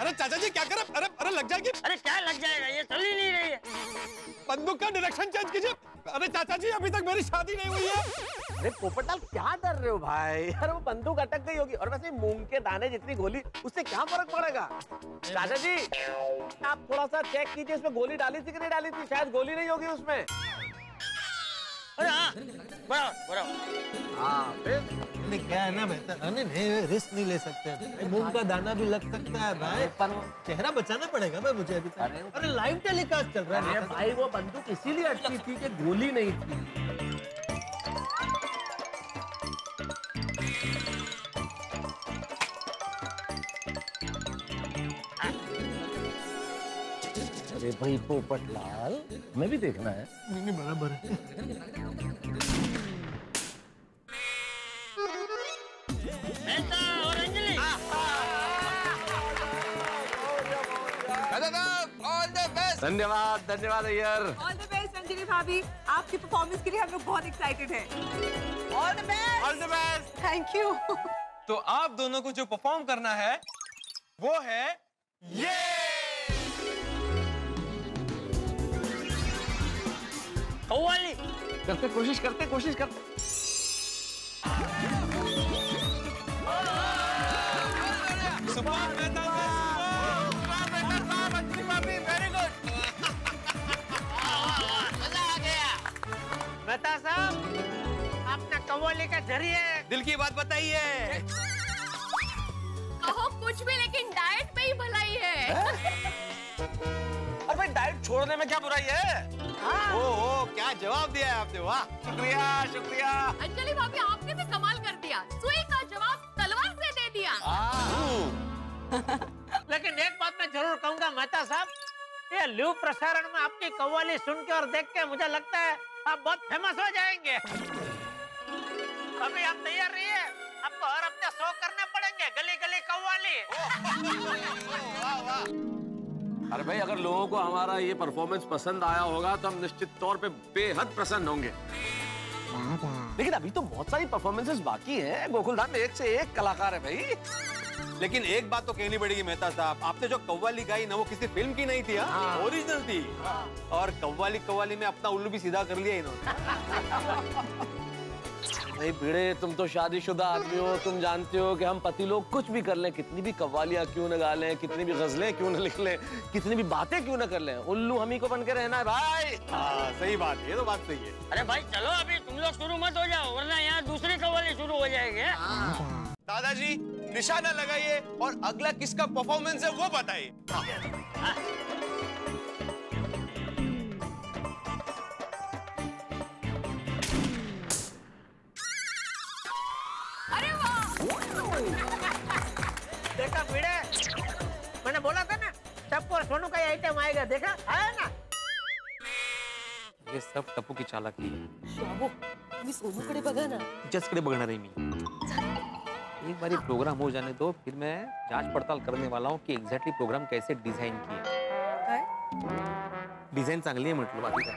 अरे चाचा जी क्या कर रहे? अरे लग जाएगी। अरे क्या लग जाएगा, ये चल ही नहीं रही है। बंदूक का डायरेक्शन चेंज कीजिए। अरे चाचा जी अभी तक मेरी शादी नहीं हुई है। अरे पोपटलाल क्या डर रहे हो भाई? अरे वो बंदूक अटक गई होगी, और वैसे मूंग के दाने जितनी गोली, उससे क्या फर्क पड़ेगा? चाचा जी आप थोड़ा सा चेक कीजिए, इसमें गोली डाली थी कि नहीं डाली थी? शायद गोली नहीं होगी उसमें। अरे हाँ, बराबर। हाँ फिर क्या है ना बेहतर, नहीं रिस्क नहीं ले सकते। मूंग का दाना भी लग सकता है भाई, पर चेहरा बचाना पड़ेगा भाई मुझे अभी तक। अरे लाइव टेलीकास्ट चल रहा है। अरे भाई वो बंदूक इसीलिए अटकी थी कि गोली नहीं थी। अरे भाई पोपटलाल, मैं भी देखना है। नहीं बराबर है। और अंजलि धन्यवाद धन्यवाद Iyer. All the best Anjali भाभी, आपकी परफॉर्मेंस के लिए हम लोग बहुत एक्साइटेड हैं। All the best. All the best. Thank you. तो आप दोनों को जो परफॉर्म करना है वो है ये। कव्वाली करते कोशिश करते। मेहता साहब, आपने कव्वाली के जरिए दिल की बात बताइए। कहो कुछ भी, लेकिन डाइट पे ही भलाई है। अरे भाई डाइट छोड़ने में क्या बुराई है? ओ क्या जवाब दिया है आपने, वाह शुक्रिया। अंजलि भाभी आपने भी कमाल कर दिया, सुई का जवाब तलवार से दे दिया। लेकिन एक बात मैं जरूर कहूंगा मेहता साहब, ये लिव प्रसारण में आपकी कव्वाली सुन के और देख के मुझे लगता है आप बहुत फेमस हो जाएंगे। अभी आप तैयार रहिए, आपको हर हफ्ते शो करने पड़ेंगे, गली गली कव्वाली। अरे भाई अगर लोगों को हमारा ये परफॉर्मेंस पसंद आया होगा तो हम निश्चित तौर पे बेहद प्रसन्न होंगे। लेकिन अभी तो बहुत सारी परफॉर्मेंसेस बाकी हैं। गोकुल धाम में एक से एक कलाकार है भाई। लेकिन एक बात तो कहनी पड़ेगी मेहता साहब, आपने जो कव्वाली गाई ना वो किसी फिल्म की नहीं थी, ओरिजिनल थी। और कव्वाली में अपना उल्लू भी सीधा कर लिया इन्होंने। नहीं भिड़े, तुम तो शादीशुदा आदमी हो, तुम जानते हो कि हम पति लोग कुछ भी कर लें, कितनी भी कव्वालियां क्यों न गा लें, कितनी भी गजलें क्यों न लिख लें, कितनी भी बातें क्यों न कर लें, उल्लू हम ही को बन के रहना है भाई। हाँ सही बात है, ये तो बात सही है। अरे भाई चलो अभी तुम लोग शुरू मत हो जाओ, वरना यहाँ दूसरी कव्वाली शुरू हो जाएगी। दादाजी निशाना लगाइए और अगला किसका परफॉर्मेंस है वो बताइए। अरे वाह, देखा भिड़े, मैंने बोला था ना टप्पू और सोनू का आइटम आएगा, देखा आया ना। ये सब टप्पू की चालाकी है। तुम्ही सोनूकडे बघा ना। तिच्याचकडे बघणार आहे मी। एक बार प्रोग्राम हो जाने दो, फिर मैं जांच पड़ताल करने वाला हूँ कि एग्जैक्टली प्रोग्राम कैसे डिजाइन किया। डिजाइन चांगली है मतलब बाकी का।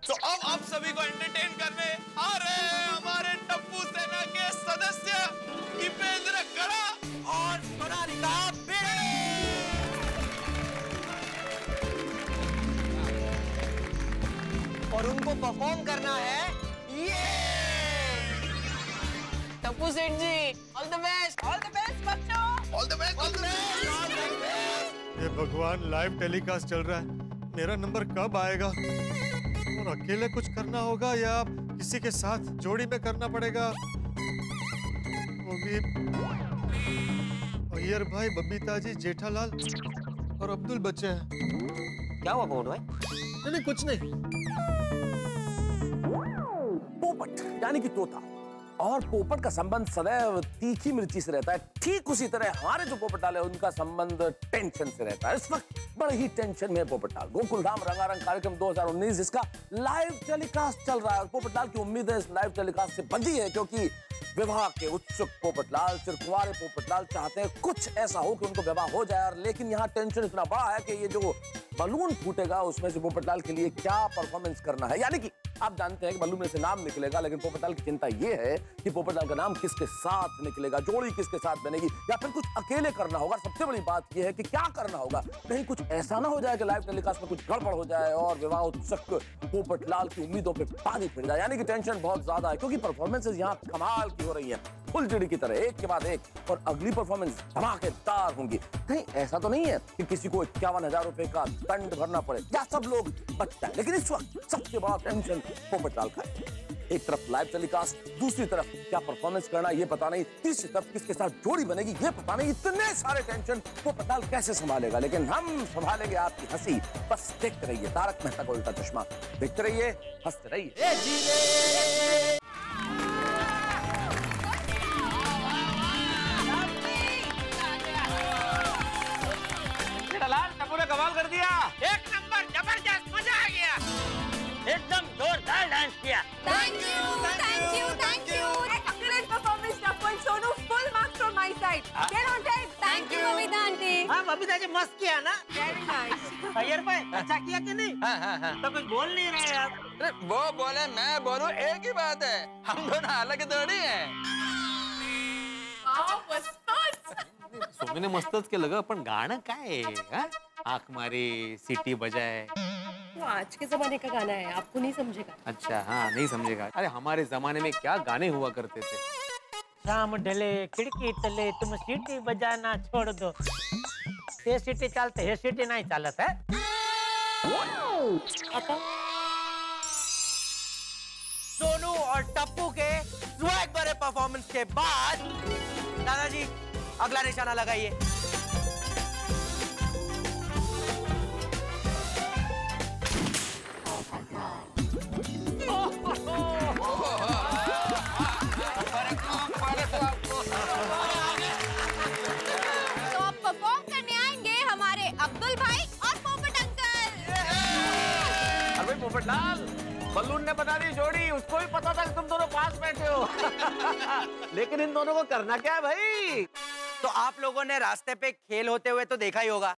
तो अब आप सभी को एंटरटेन करने आ रहे हैं हमारे टप्पू सेना के सदस्य दीपेंद्र गड़ा और सोनालिका भिड़े। और उनको परफॉर्म करना है ये। Tappu Seth ji, all the best. All the best बच्चों। All the best, all the best. ये भगवान लाइव टेलीकास्ट चल रहा है, मेरा नंबर कब आएगा? और अकेले कुछ करना होगा या किसी के साथ जोड़ी में करना पड़ेगा? वो भी अय्यर भाई, बबीता जी, जेठालाल और अब्दुल बच्चे हैं। क्या हुआ पोपट भाई? नहीं कुछ नहीं। पोपट यानी कि तोता और पोपट का संबंध सदैव तीखी मिर्ची से रहता है। ठीक उसी तरह हमारे जो पोपटाल है उनका संबंध टेंशन से रहता है। इस वक्त बड़े ही टेंशन में पोपटाल। गोकुलधाम रंगारंग कार्यक्रम 2019 इसका लाइव टेलीकास्ट चल रहा है और पोपटाल की उम्मीद है इस लाइव टेलीकास्ट से बंधी है, क्योंकि विवाह के उत्सुक पोपटलाल, चिरकुंवारे पोपटलाल चाहते हैं कुछ ऐसा हो कि उनको विवाह हो जाए। और लेकिन यहाँ टेंशन इतना बड़ा है कि ये जो बलून फूटेगा उसमें से पोपटलाल के लिए क्या परफॉर्मेंस करना है। यानी कि आप जानते हैं कि बलून में से नाम निकलेगा, लेकिन पोपटलाल की चिंता ये है कि पोपटलाल का नाम किसके साथ निकलेगा, जोड़ी किसके साथ बनेगी, या फिर कुछ अकेले करना होगा। सबसे बड़ी बात यह है कि क्या करना होगा, कहीं कुछ ऐसा ना हो जाए कि लाइव टेलीकास्ट में कुछ गड़बड़ हो जाए और विवाह उत्सुक पोपटलाल की उम्मीदों पे पानी फिर जाए। यानी कि टेंशन बहुत ज्यादा है, क्योंकि परफॉर्मेंसेज यहाँ कमाल की हो रही है, फुलझड़ी की तरह एक के बाद एक, और अगली परफॉर्मेंस धमाकेदार होंगी। कहीं ऐसा तो नहीं है कि किसी को 51,000 रुपए का दंड भरना पड़े या सब लोग बच जाए। लेकिन इस वक्त सबसे बड़ा टेंशन पोपटलाल का है। एक तरफ लाइव टेलीकास्ट, दूसरी तरफ क्या परफॉर्मेंस करना ये पता नहीं, तीसरी तरफ किसके साथ जोड़ी बनेगी ये पता नहीं। इतने सारे टेंशन पोपटलाल कैसे संभालेगा, लेकिन हम संभालेंगे आपकी हंसी। बस देखते रहिए तारक मेहता का उल्टा चश्मा, देखते रहिए, हंसते रहिए। कमाल कर दिया, एक नंबर, जबरदस्त, मजा आ गया, एकदम जोरदार डांस किया। Thank you, thank you, thank you. Excellent performance, Tappan Sonu, full marks from my side. 10 on 10। Thank you Babita aunty. हाँ बबीता जी मस्त किया ना, वेरी नाइस। अय्यर भाई अच्छा किया कि नहीं? हाँ। तो कुछ बोल नहीं रहे आप। अरे वो बोले मैं बोलूं एक ही बात है, हम दोनों अलग थोड़ी हैं। सोमीने मस्तच केलं ग, पण गाणं काय आहे? आंख मारी, सिटी बजाए, वो आज के जमाने का गाना है, आपको नहीं समझेगा। अच्छा हाँ नहीं समझेगा। अरे हमारे जमाने में क्या गाने हुआ करते थे। शाम ढले खिड़की तले तुम सीटी बजाना छोड़ दो, ये सीटी चालते ये सीटी नहीं चालत है। सोनू और टप्पू के स्वैग भरे परफॉर्मेंस के बाद दादाजी अगला निशाना लगाइए। तो अब परफॉर्म करने आएंगे हमारे अब्दुल भाई और पोपट अंकल। अरे पोपटलाल, बलून ने बता दी जोड़ी, उसको भी पता था कि तुम दोनों पास बैठे हो। लेकिन इन दोनों को करना क्या है भाई? तो आप लोगों ने रास्ते पे खेल होते हुए तो देखा ही होगा।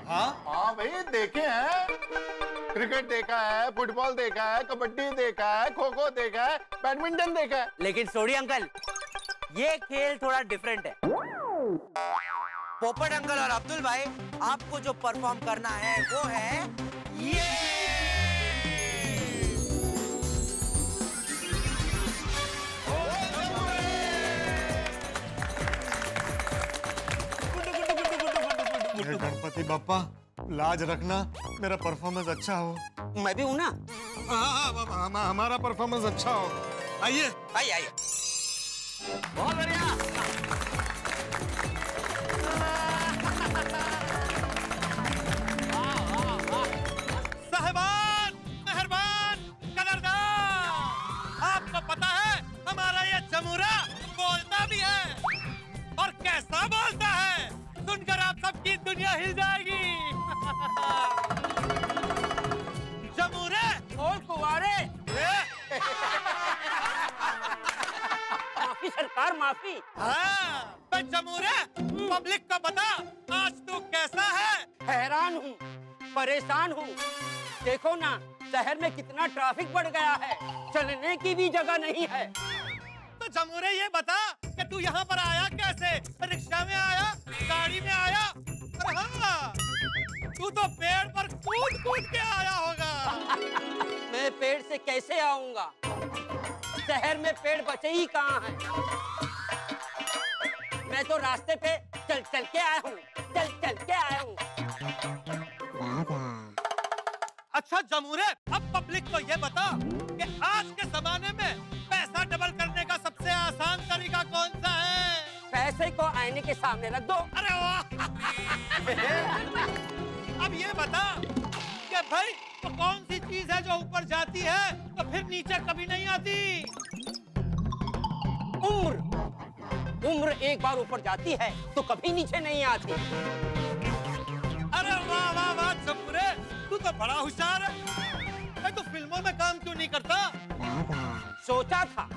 हाँ भाई देखे हैं, क्रिकेट देखा है, फुटबॉल देखा है, कबड्डी देखा है, खो खो देखा है, बैडमिंटन देखा है। लेकिन सोडी अंकल, ये खेल थोड़ा डिफरेंट है। पोपट अंकल और अब्दुल भाई, आपको जो परफॉर्म करना है वो है ये। गणपति बप्पा लाज रखना, मेरा परफॉर्मेंस अच्छा हो। मैं भी हूँ ना। हमारा परफॉर्मेंस अच्छा हो। आइए आइए आइए। बहुत बढ़िया। साहिबान, मेहरबान, कदरदान, आपको पता है हमारा ये जमूरा बोलता भी है, और कैसा बोलता है, सुनकर आप सबकी दुनिया हिल जाएगी। जमूरे और कुंवारे। माफी सरकार, माफी। हाँ, तो जमूरे पब्लिक को बता आज तू कैसा है? हैरान हूँ, परेशान हूँ। देखो ना, शहर में कितना ट्रैफिक बढ़ गया है, चलने की भी जगह नहीं है। तो जमूरे ये बता कि तू यहाँ पर आया कैसे? रिक्शा में आया, गाड़ी में आया? अरे हाँ, तू तो पेड़ पर कूद कूद के आया होगा। मैं पेड़ से कैसे आऊंगा? शहर में पेड़ बचे ही कहाँ हैं? मैं तो रास्ते पे चल चल के आया हूँ, चल चल के आया हूँ। अच्छा जमूरे, अब पब्लिक को ये बता कि आज के जमाने में पैसा डबल करने का सबसे आसान तरीका कौन सा है? ऐसे को आईने के सामने रख दो। अरे वाह! अब ये बता कि भाई तो कौन सी चीज है जो ऊपर जाती है तो फिर नीचे कभी नहीं आती? उम्र एक बार ऊपर जाती है तो कभी नीचे नहीं आती। अरे वाह वाह वाह जम्बूरे, तू तो बड़ा होशियार है। तू फिल्मों में काम क्यों नहीं करता? सोचा था,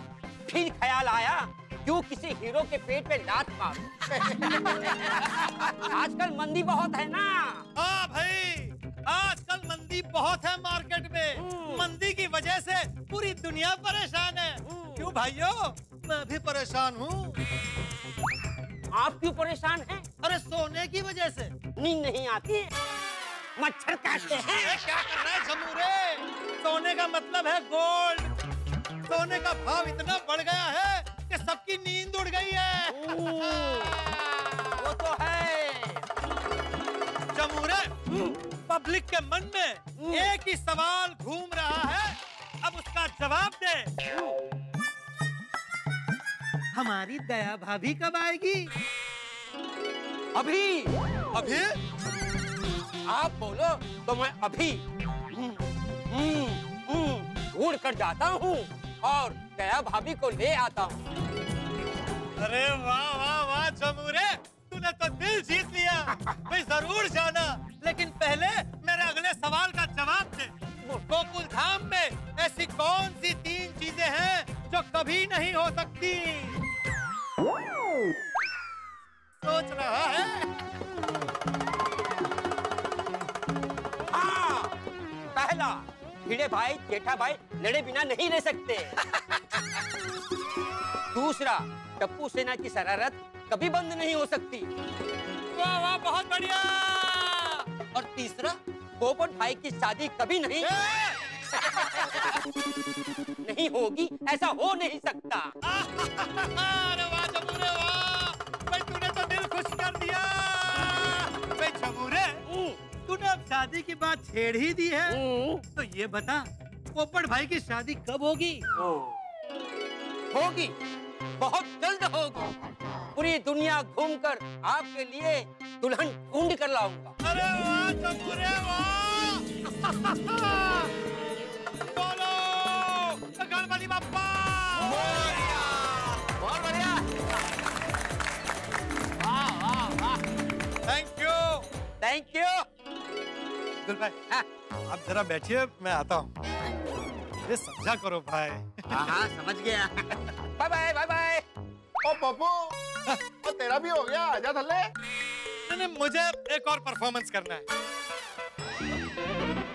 फिर ख्याल आया क्यों किसी हीरो के पेट पे लात मारूं। आजकल मंदी बहुत है ना। हाँ भाई, आजकल मंदी बहुत है मार्केट में। मंदी की वजह से पूरी दुनिया परेशान है। क्यों भाइयों? मैं भी परेशान हूँ। आप क्यों परेशान हैं? अरे सोने की वजह से। नींद नहीं आती, मच्छर काटते हैं। क्या कर रहा है जमूरे? सोने का मतलब है गोल्ड। सोने का भाव इतना बढ़ गया है कि सबकी नींद उड़ गई है। वो तो है। जमूरे, पब्लिक के मन में एक ही सवाल घूम रहा है, अब उसका जवाब दे। हमारी दया भाभी कब आएगी? अभी। अभी? आप बोलो तो मैं अभी उड़ कर जाता हूँ और दया भाभी को ले आता हूँ। अरे वाह वाह वाह जमूरे, तूने तो दिल जीत लिया। मैं जरूर जाना, लेकिन पहले मेरे अगले सवाल का जवाब दे। गोकुल धाम में ऐसी कौन सी 3 चीजें हैं जो कभी नहीं हो सकती? सोच रहा है? हाँ, पहला, भिड़े भाई जेठा भाई लड़े बिना नहीं रह सकते। दूसरा, टप्पू सेना की शरारत कभी बंद नहीं हो सकती। वाह वाह, बहुत बढ़िया। और तीसरा, पोपट भाई की शादी कभी नहीं नहीं होगी, ऐसा हो नहीं सकता। अरे वाह जमूरे वाह, भाई तूने तो दिल खुश कर दिया। भाई जमूरे, तूने अब शादी की बात छेड़ ही दी है, तो ये बता पोपट भाई की शादी कब होगी? होगी, बहुत जल्द होगी। पूरी दुनिया घूमकर आपके लिए दुल्हन ढूंढ कर लाऊंगा। अरे वाह जमूरे वाह। बोलो गणपति बप्पा। बहुत बढ़िया। वाह वाह वाह, थैंक यू। Thank you. भाई, आप जरा बैठिए, मैं आता हूँ। ये समझा करो भाई। हाँ समझ गया। Bye bye bye bye. ओ पप्पू, तो तेरा भी हो गया, आजा थल्ले। नहीं, मुझे एक और परफॉर्मेंस करना है।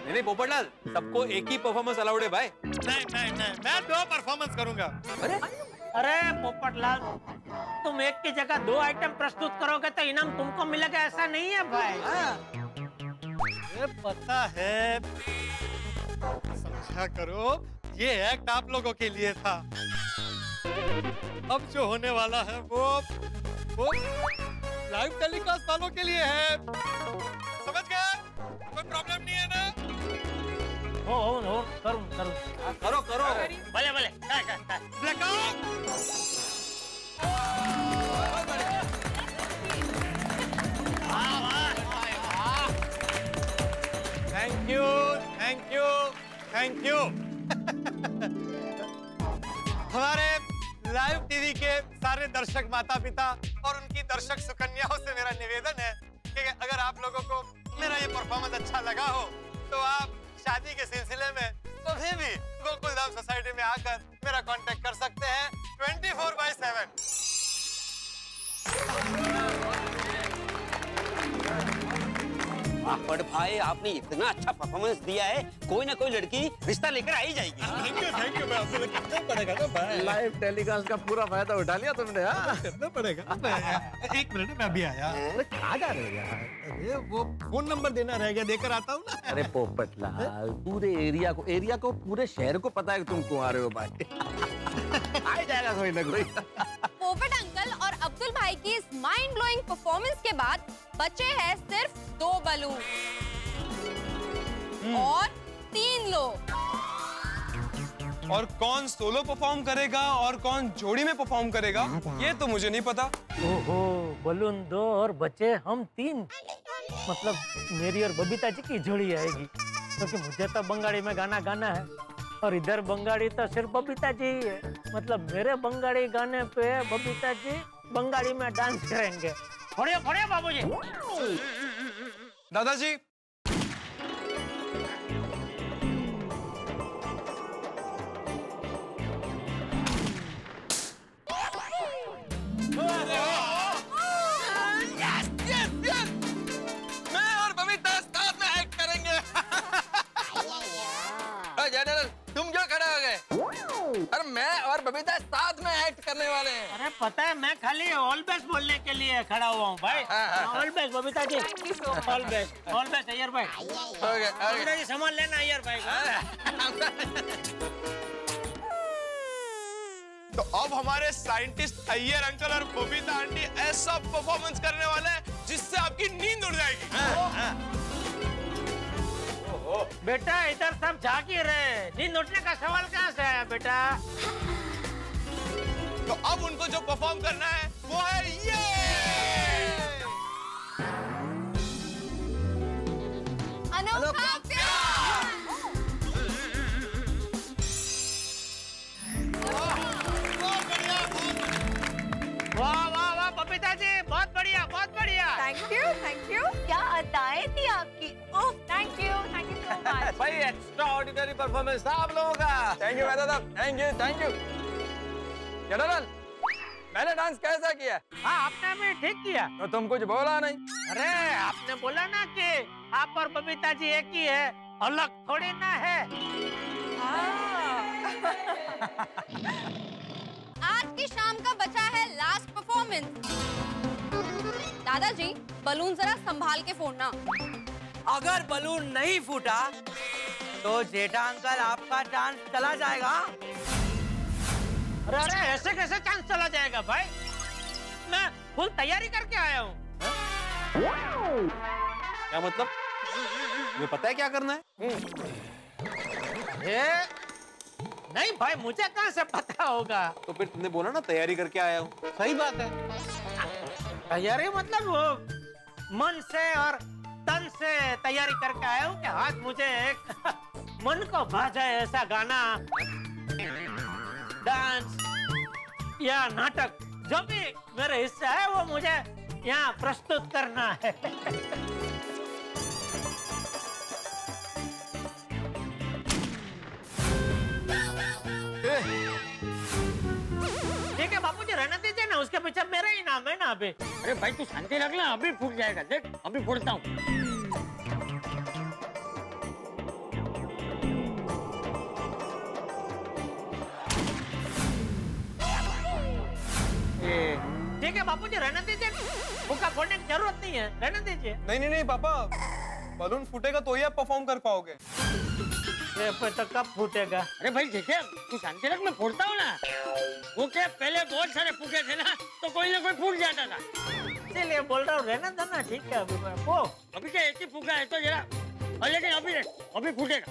नहीं पोपटलाल, सबको एक ही परफॉर्मेंस अलाउड है भाई। नहीं, मैं 2 परफॉर्मेंस करूंगा। अरे पोपटलाल, तुम एक की जगह 2 आइटम प्रस्तुत करोगे तो इनाम तुमको मिलेगा, ऐसा नहीं है भाई। ये पता है, समझा करो, ये एक्ट आप लोगों के लिए था। अब जो होने वाला है वो लाइव टेलीकास्ट वालों के लिए है। समझ गए? कोई प्रॉब्लम नहीं है ना? हो करूँ करो भले ब्लैकआउट। Thank you. हमारे लाइव टीवी के सारे दर्शक माता पिता और उनकी दर्शक सुकन्याओं से मेरा निवेदन है कि अगर आप लोगों को मेरा ये परफॉर्मेंस अच्छा लगा हो तो आप शादी के सिलसिले में कभी भी गोकुल धाम सोसाइटी में आकर मेरा कांटेक्ट कर सकते हैं 24/7। बट भाई, आपने इतना अच्छा परफॉर्मेंस दिया है, कोई ना कोई लड़की रिश्ता लेकर आ ही जाएगी। Thank you. आपसे करना पड़ेगा ना भाई। लाइव टेलीकास्ट का पूरा फायदा उठा लिया तुमने। हाँ, करना पड़ेगा। एक मिनट में अभी आया। कहाँ जा रहे हो यार? अरे वो फोन नंबर देना रह गया, देकर आता हूँ ना। अरे पोपटलाल, पूरे एरिया को पूरे शहर को पता है कि तुम क्यों आ रहे हो भाई। आ जाएगा कोई ना कोई। पोपट अंकल और अब्दुल भाई की इस माइंड ब्लोइंग परफॉर्मेंस के बाद बचे हैं सिर्फ 2 बलून और 3 लोग। और कौन सोलो परफॉर्म करेगा और कौन जोड़ी में परफॉर्म करेगा ये तो मुझे नहीं पता। ओहो, बलून 2 और बचे हम 3। मतलब मेरी और बबीता जी की जोड़ी आएगी, क्योंकि मुझे तो बंगाली में गाना गाना है और इधर बंगाली तो सिर्फ बबीता जी ही है। मतलब मेरे बंगाली गाने पे बबीता जी बंगाली में डांस करेंगे। फोड़िए फोड़िए बाबूजी। दादाजी जनरल तुम क्यों खड़े हो गए? अरे मैं और बबीता साथ में एक्ट करने वाले हैं। अरे पता है, मैं खाली ऑल बेस्ट बोलने के लिए खड़ा हुआ हूँ भाई। All best Babita ji, all best Iyer भाई। बबीता जी सामान लेना अय्यर भाई। तो अब हमारे साइंटिस्ट अय्यर अंकल और बबीता आंटी ऐसा परफॉर्मेंस करने वाले हैं जिससे आपकी नींद उड़ जाएगी। बेटा इधर सब जाग ही रहे, नींद उठने का सवाल कहाँ से आया बेटा? तो अब उनको जो परफॉर्म करना है वो है ये। अनोखा प्यार। वाह वाह वाह बबीता जी, बहुत बढ़िया बहुत बढ़िया। Thank you. क्या अदाएं थी आपकी। Oh thank you so much. भाई एक्स्ट्रा ऑर्डिनरी परफॉर्मेंस था आप लोगों का। थैंक यू दादा, थैंक यू। जनरल मैंने डांस कैसा किया? हाँ आपने भी ठीक किया। तो तुम कुछ बोला नहीं। अरे आपने बोला ना कि आप और बबीता जी एक ही है, अलग थोड़ी ना है। आज की शाम का बचा है लास्ट परफॉर्मेंस। दादाजी बलून जरा संभाल के फोड़ना। अगर बलून नहीं फूटा तो जेठा अंकल आपका चांस चला जाएगा। अरे अरे ऐसे कैसे चांस चला जाएगा भाई? मैं फुल तैयारी करके आया हूँ। क्या मतलब? तुम्हें पता है क्या करना है? ये नहीं भाई, मुझे कहाँ से पता होगा? तो फिर तुमने बोला ना तैयारी करके आया हूँ। सही बात है। तैयारी मतलब वो मन से और तन से तैयारी करके आया हूँ कि आज मुझे एक मन को भा जाए ऐसा गाना, डांस या नाटक, जो भी मेरे हिस्सा है वो मुझे यहाँ प्रस्तुत करना है। ठीक है बापूजी, रहने दीजिए ना, उसके पीछे मेरा ही नाम है ना अभी। अरे भाई तू शांति रख ले, अभी फूट जाएगा। देख अभी फूटता हूँ। ठीक है बापूजी, रहने दीजिए, मुक्का फोड़ने की जरूरत नहीं है, रहने दीजिए। नहीं पापा, बलून फूटेगा तो ही आप परफॉर्म कर पाओगे। ये तो कब फूटेगा? अरे भाई देखिए तू शांति रख, मैं फोड़ता हूँ ना। वो क्या पहले बहुत सारे फूके थे ना, तो कोई ना कोई फूट जाता था। इसलिए बोल रहा हूँ, रहना था ना। ठीक है वो अभी क्या एक ही फूका है तो जरा, लेकिन अभी फूटेगा।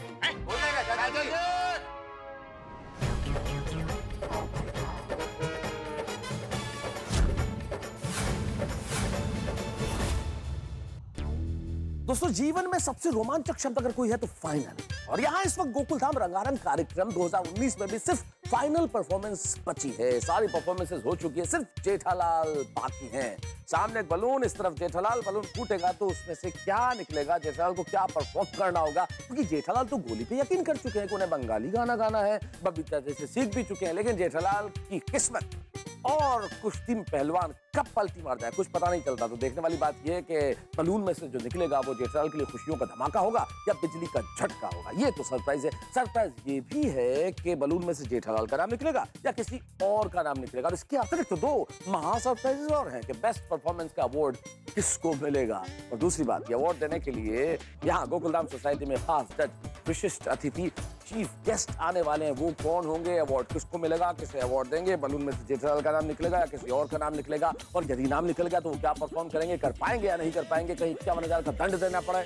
दोस्तों जीवन में सबसे रोमांचक शब्द अगर कोई है तो फाइनल। और यहाँ इस वक्त गोकुलधाम रंगारंग कार्यक्रम 2019 में भी सिर्फ फाइनल परफॉर्मेंस बची है। सारी परफॉर्मेंसेस हो चुकी है, सिर्फ जेठालाल बाकी हैं। सामने एक बलून, इस तरफ जेठालाल। बलून फूटेगा तो उसमें से क्या निकलेगा, जेठालाल को क्या परफॉर्म करना होगा, क्योंकि जेठालाल तो गोली पे यकीन कर चुके हैं कि उन्हें बंगाली गाना गाना है, बबीता जैसे सीख भी चुके हैं। लेकिन जेठालाल की किस्मत और कुश्ती में पहलवान कब पलटी मार जाए कुछ पता नहीं चलता। तो देखने वाली बात यह है कि बलून में से जो निकलेगा वो जेठालाल के लिए खुशियों का धमाका होगा या बिजली का झटका होगा। ये तो सरप्राइज है। सरप्राइज ये भी है कि बलून में से जेठालाल का नाम निकलेगा या किसी और का नाम निकलेगा। और इसके अतिरिक्त तो दो महा सरप्राइजेस और हैं कि बेस्ट परफॉर्मेंस का अवार्ड किसको मिलेगा। और दूसरी बात, ये अवार्ड देने के लिए यहाँ गोकुलधाम सोसाइटी में खास जज विशिष्ट अतिथि चीफ गेस्ट आने वाले हैं, वो कौन होंगे, अवार्ड किसको मिलेगा, किसे अवार्ड देंगे, बलून में से जेठालाल का नाम निकलेगा या किसी और का नाम निकलेगा, और यदि नाम निकल गया तो वो क्या परफॉर्म करेंगे, कर पाएंगे या नहीं कर पाएंगे, कहीं 51,000 का दंड देना पड़े।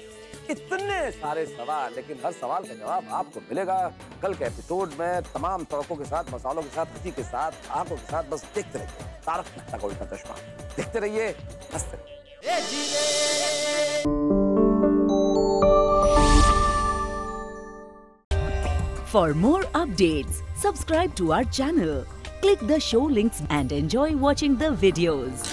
इतने सारे सवाल, लेकिन हर सवाल का जवाब आपको मिलेगा कल के एपिसोड में, तमाम तड़कों के साथ, मसालों के साथ, हंसी के साथ, आंखों के साथ। बस देखते रहिए तारक मेहता का उल्टा चश्मा, देखते रहिए, हंसते रहिए। For more updates, subscribe to our channel, click the show links and enjoy watching the videos.